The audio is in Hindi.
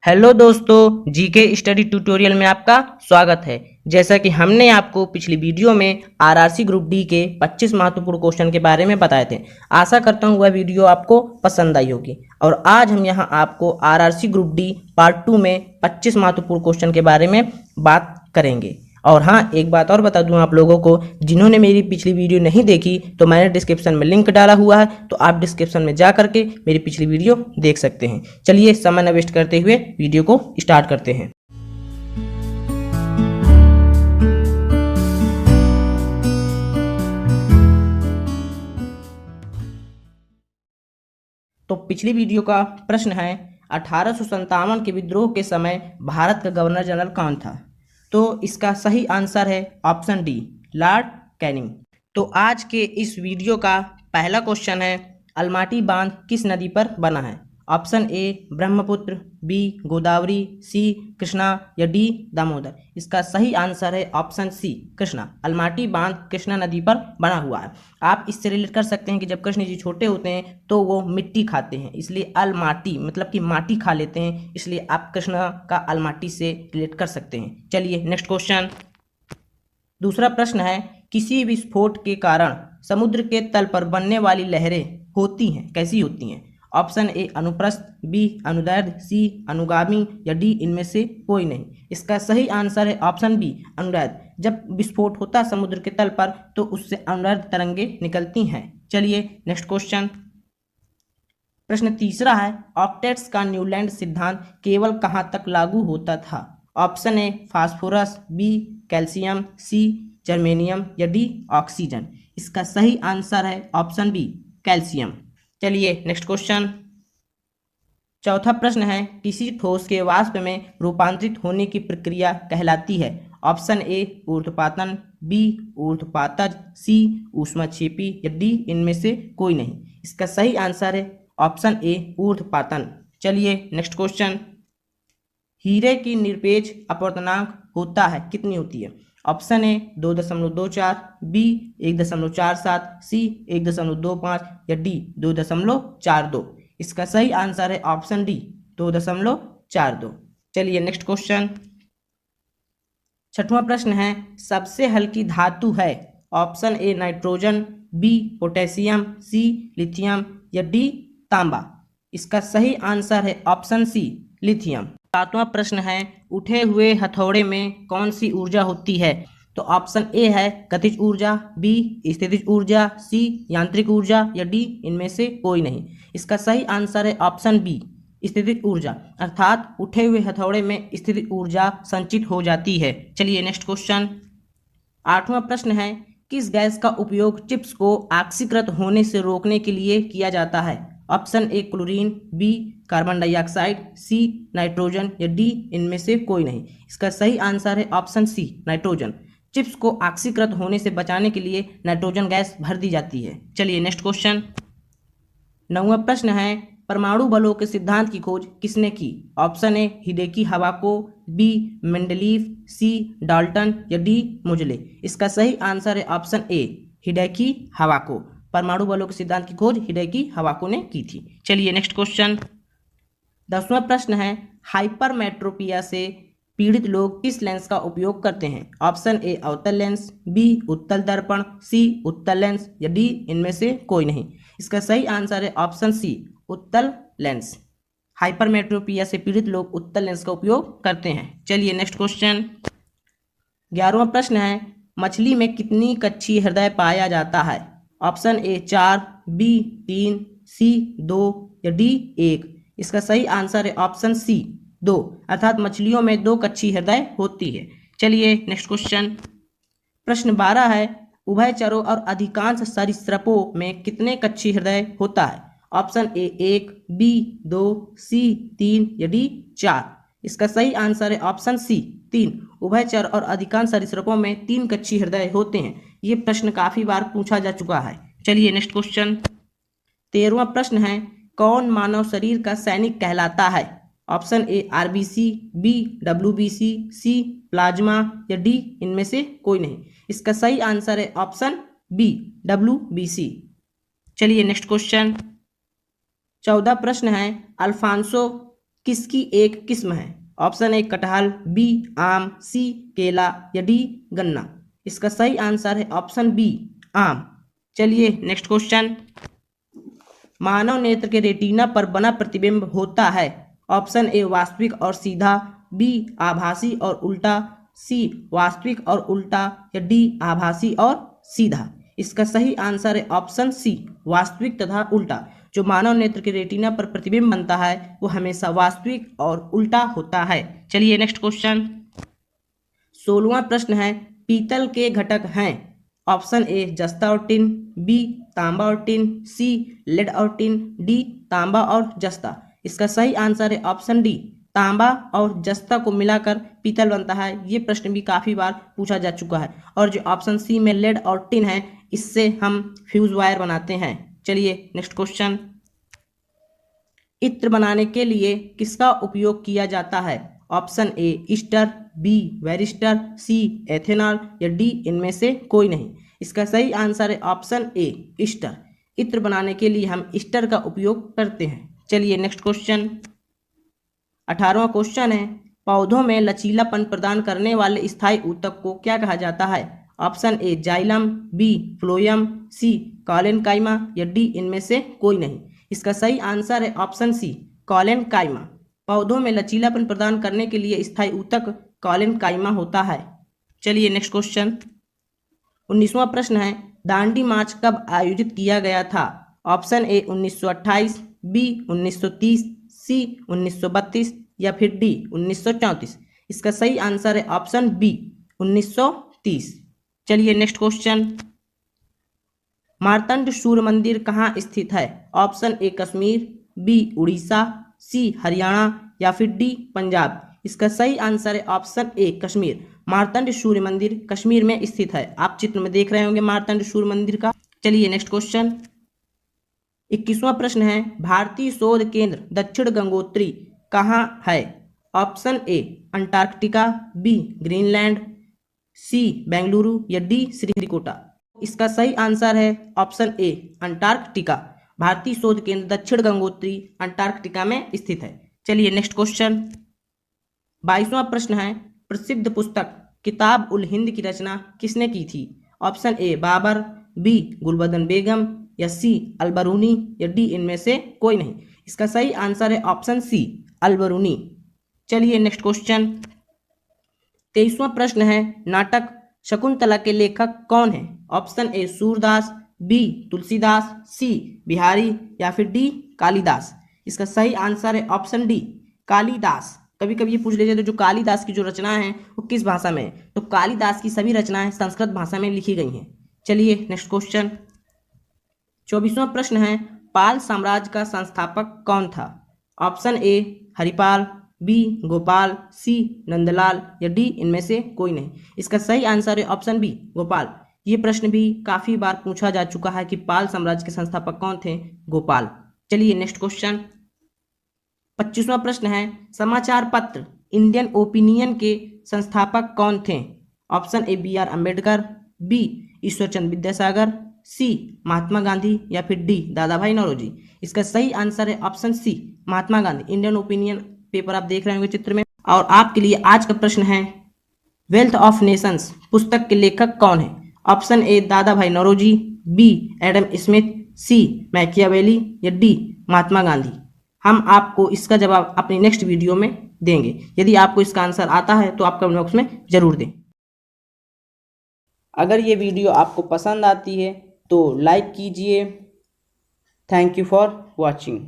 हेलो दोस्तों, जीके स्टडी ट्यूटोरियल में आपका स्वागत है। जैसा कि हमने आपको पिछली वीडियो में आरआरसी ग्रुप डी के 25 महत्वपूर्ण क्वेश्चन के बारे में बताए थे। आशा करता हूँ वह वीडियो आपको पसंद आई होगी। और आज हम यहाँ आपको आरआरसी ग्रुप डी पार्ट 2 में 25 महत्वपूर्ण क्वेश्चन के बारे में बात करेंगे। और हाँ, एक बात और बता दूं आप लोगों को, जिन्होंने मेरी पिछली वीडियो नहीं देखी तो मैंने डिस्क्रिप्शन में लिंक डाला हुआ है, तो आप डिस्क्रिप्शन में जा करके मेरी पिछली वीडियो देख सकते हैं। चलिए समय न वेस्ट करते हुए वीडियो को स्टार्ट करते हैं। तो पिछली वीडियो का प्रश्न है 1857 के विद्रोह के समय भारत का गवर्नर जनरल कौन था? तो इसका सही आंसर है ऑप्शन डी, लॉर्ड कैनिंग। तो आज के इस वीडियो का पहला क्वेश्चन है, अलमाटी बांध किस नदी पर बना है? Option A Brahmaputra, B Godavari, C Krishna या डी दामोदर। इसका सही आंसर है ऑप्शन सी, कृष्णा। अलमाटी बांध कृष्णा नदी पर बना हुआ है। आप इससे रिलेट कर सकते हैं कि जब कृष्ण जी छोटे होते हैं तो वो मिट्टी खाते हैं, इसलिए अलमाटी मतलब कि माटी खा लेते हैं, इसलिए आप कृष्णा का अलमाटी से रिलेट कर सकते हैं। चलिए नेक्स्ट क्वेश्चन। दूसरा प्रश्न है, किसी विस्फोट के कारण समुद्र के तल पर बनने वाली लहरें होती हैं, कैसी होती हैं? ऑप्शन ए अनुप्रस्थ, बी अनुदैर्ध्य, सी अनुगामी या डी इनमें से कोई नहीं। इसका सही आंसर है ऑप्शन बी, अनुदैर्ध्य। जब विस्फोट होता है समुद्र के तल पर तो उससे अनुदैर्ध्य तरंगे निकलती हैं। चलिए नेक्स्ट क्वेश्चन। प्रश्न तीसरा है, ऑक्टेट्स का न्यूलैंड सिद्धांत केवल कहां तक लागू होता था? Option A phosphorus, B calcium, C germanium या डी ऑक्सीजन। इसका सही आंसर है ऑप्शन बी, कैल्शियम। चलिए नेक्स्ट क्वेश्चन। चौथा प्रश्न है, किसी ठोस के वाष्प में रूपांतरित होने की प्रक्रिया कहलाती है? ऑप्शन ए ऊर्ध्वपातन, बी ऊर्ध्वपातज, सी ऊष्माक्षेपी या डी इनमें से कोई नहीं। इसका सही आंसर है ऑप्शन ए ऊर्ध्वपातन। चलिए नेक्स्ट क्वेश्चन। हीरे की निरपेक्ष अपवर्तनांक होता है, कितनी होती है? ऑप्शन ए 2.24, बी 1.47, सी 1.25 या डी 2.42। इसका सही आंसर है ऑप्शन डी, 2.42। चलिए नेक्स्ट क्वेश्चन। छठवां प्रश्न है, सबसे हल्की धातु है? Option A nitrogen, B potassium, C lithium या डी तांबा। इसका सही आंसर है ऑप्शन सी, लिथियम। सातवां प्रश्न है, उठे हुए हथौड़े में कौन सी ऊर्जा होती है? तो ऑप्शन ए है गतिज ऊर्जा, बी स्थितिज ऊर्जा, सी यांत्रिक ऊर्जा या डी इनमें से कोई नहीं। इसका सही आंसर है ऑप्शन बी, स्थितिज ऊर्जा। अर्थात उठे हुए हथौड़े में स्थितिज ऊर्जा संचित हो जाती है। चलिए नेक्स्ट क्वेश्चन। आठवां प्रश्न है, किस गैस का उपयोग चिप्स को ऑक्सीकृत होने से रोकने के लिए किया जाता है? Option A chlorine, B carbon dioxide, C nitrogen या डी इनमें से कोई नहीं। इसका सही आंसर है ऑप्शन सी, नाइट्रोजन। चिप्स को ऑक्सीकृत होने से बचाने के लिए नाइट्रोजन गैस भर दी जाती है। चलिए नेक्स्ट क्वेश्चन। नौवां प्रश्न है, परमाणु बलों के सिद्धांत की खोज किसने की? Option A Hideki Yukawa, B Mendeleev, C Dalton या डी मोजले। इसका सही आंसर है ऑप्शन ए, हिडेकी हवाको। परमाणु बलों के सिद्धांत की खोज हिडेकी हवाको ने की थी। चलिए नेक्स्ट क्वेश्चन। 10वां प्रश्न है, हाइपरमेट्रोपिया से पीड़ित लोग किस लेंस का उपयोग करते हैं? ऑप्शन ए अवतल लेंस, बी उत्तल दर्पण, सी उत्तल लेंस या डी इनमें से कोई नहीं। इसका सही आंसर है ऑप्शन सी, उत्तल लेंस। हाइपरमेट्रोपिया से पीड़ित लोग उत्तल लेंस का उपयोग करते हैं। चलिए नेक्स्ट क्वेश्चन। 11वां प्रश्न है, मछली में कितनी कच्छी हृदय पाया जाता है? ऑप्शन ए 4, बी 3, सी 2 या डी 1। इसका सही आंसर है ऑप्शन सी, 2। अर्थात मछलियों में 2 कच्छी हृदय होती है। चलिए नेक्स्ट क्वेश्चन। प्रश्न 12 है, उभयचरों और अधिकांश सरीसृपों में कितने कच्छी हृदय होता है? ऑप्शन ए 1, बी 2, सी 3 या डी 4। इसका सही आंसर है ऑप्शन सी, 3। उभयचर और अधिकांश सरीसृपों में 3 कच्छी हृदय होते हैं। ये प्रश्न काफी बार पूछा जा चुका है। चलिए नेक्स्ट क्वेश्चन। 13वां प्रश्न है, कौन मानव शरीर का सैनिक कहलाता है? Option A RBC, B WBC, C plasma या डी इनमें से कोई नहीं। इसका सही आंसर है ऑप्शन बी, डब्ल्यूबीसी। चलिए नेक्स्ट क्वेश्चन। 14 प्रश्न है, अल्फांसो किसकी एक किस्म है? ऑप्शन ए कटहल, बी आम, सी केला या डी गन्ना। इसका सही आंसर है ऑप्शन बी आम। चलिए नेक्स्ट क्वेश्चन। मानव नेत्र के रेटिना पर बना प्रतिबिंब होता है। ऑप्शन ए वास्तविक और सीधा, बी आभासी और उल्टा, सी वास्तविक और उल्टा या डी आभासी और सीधा। इसका सही आंसर है ऑप्शन सी वास्तविक तथा उल्टा। जो मानव नेत्र के रेटिना पर प्रतिबिंब बनता है वो हमेशा वास्तविक और उल्टा होता है। चलिए नेक्स्ट क्वेश्चन। 16वां प्रश्न है, पीतल के घटक हैं। ऑप्शन ए जस्ता और टिन, बी तांबा और टिन, सी लेड और टिन, डी तांबा और जस्ता। इसका सही आंसर है ऑप्शन डी तांबा और जस्ता को मिलाकर पीतल बनता है। ये प्रश्न भी काफ़ी बार पूछा जा चुका है। और जो ऑप्शन सी में लेड और टिन है, इससे हम फ्यूज वायर बनाते हैं। चलिए नेक्स्ट क्वेश्चन। इत्र बनाने के लिए किसका उपयोग किया जाता है? Option A ester, B varistor, C ethanol या डी इनमें से कोई नहीं। इसका सही आंसर है ऑप्शन ए ईस्टर। इत्र बनाने के लिए हम ईस्टर का उपयोग करते हैं। चलिए नेक्स्ट क्वेश्चन। 18वां क्वेश्चन है, पौधों में लचीलापन प्रदान करने वाले स्थायी ऊतक को क्या कहा जाता है? Option A xylem, B phloem, C collenchyma या डी इनमें से कोई नहीं। इसका सही आंसर है ऑप्शन सी कॉलेनकाइमा। पौधों में लचीलापन प्रदान करने के लिए स्थायी ऊतक कॉलेनकाइमा होता है। चलिए नेक्स्ट क्वेश्चन। 19वां प्रश्न है, दांडी मार्च कब आयोजित किया गया था? ऑप्शन ए 1928, बी 1930, सी 1932 या फिर डी 1934। इसका सही आंसर है ऑप्शन बी 1930। चलिए नेक्स्ट क्वेश्चन। मार्तंड सूर्य मंदिर कहाँ स्थित है? Option A Kashmir, B Orissa, C Haryana या फिर डी पंजाब। इसका सही आंसर है ऑप्शन ए कश्मीर। मार्तंड सूर्य मंदिर कश्मीर में स्थित है। आप चित्र में देख रहे होंगे मार्तंड सूर्य मंदिर का। चलिए नेक्स्ट क्वेश्चन। 21वां प्रश्न है, भारतीय शोध केंद्र दक्षिण गंगोत्री कहाँ है? Option A Antarctica, B Greenland, C Bengaluru या डी श्रीहरिकोटा। इसका सही आंसर है ऑप्शन ए अंटार्कटिका। भारतीय शोध केंद्र दक्षिण गंगोत्री अंटार्कटिका में स्थित है। चलिए नेक्स्ट क्वेश्चन। 22वां प्रश्न है, प्रसिद्ध पुस्तक किताब उल हिंद की रचना किसने की थी? Option A Babur, B Gulbadan Begum या सी अलबरूनी या डी इनमें से कोई नहीं। इसका सही आंसर है ऑप्शन सी अलबरूनी। चलिए नेक्स्ट क्वेश्चन। 23वां प्रश्न है, नाटक शकुंतला के लेखक कौन है? Option A Surdas, B Tulsidas, C Bihari या फिर डी कालिदास। इसका सही आंसर है ऑप्शन डी कालिदास। कभी कभी ये पूछ लीजिए तो जो कालिदास की जो रचनाएं हैं वो किस भाषा में है? तो कालिदास की सभी रचनाएं संस्कृत भाषा में लिखी गई हैं। चलिए नेक्स्ट क्वेश्चन। 24वां प्रश्न है, पाल साम्राज्य का संस्थापक कौन था? Option A Haripal, B Gopal, C Nandlal या डी इनमें से कोई नहीं। इसका सही आंसर है ऑप्शन बी गोपाल। ये प्रश्न भी काफ़ी बार पूछा जा चुका है कि पाल साम्राज्य के संस्थापक कौन थे? गोपाल। चलिए नेक्स्ट क्वेश्चन। 25वां प्रश्न है, समाचार पत्र इंडियन ओपिनियन के संस्थापक कौन थे? Option A B R Ambedkar, B Ishwarchandra Vidyasagar, C Mahatma Gandhi या फिर डी दादा भाई नौरोजी। इसका सही आंसर है option C Mahatma Gandhi. Indian opinion paper आप देख रहे होंगे चित्र में। और आपके लिए आज का प्रश्न है, वेल्थ ऑफ नेशंस पुस्तक के लेखक कौन है? ऑप्शन ए दादा भाई नौरोजी, बी एडम स्मिथ, सी मैकियावेली या डी महात्मा गांधी। हम आपको इसका जवाब अपनी नेक्स्ट वीडियो में देंगे। यदि आपको इसका आंसर आता है तो आप कमेंट बॉक्स में जरूर दें। अगर ये वीडियो आपको पसंद आती है तो लाइक कीजिए। Thank you for watching.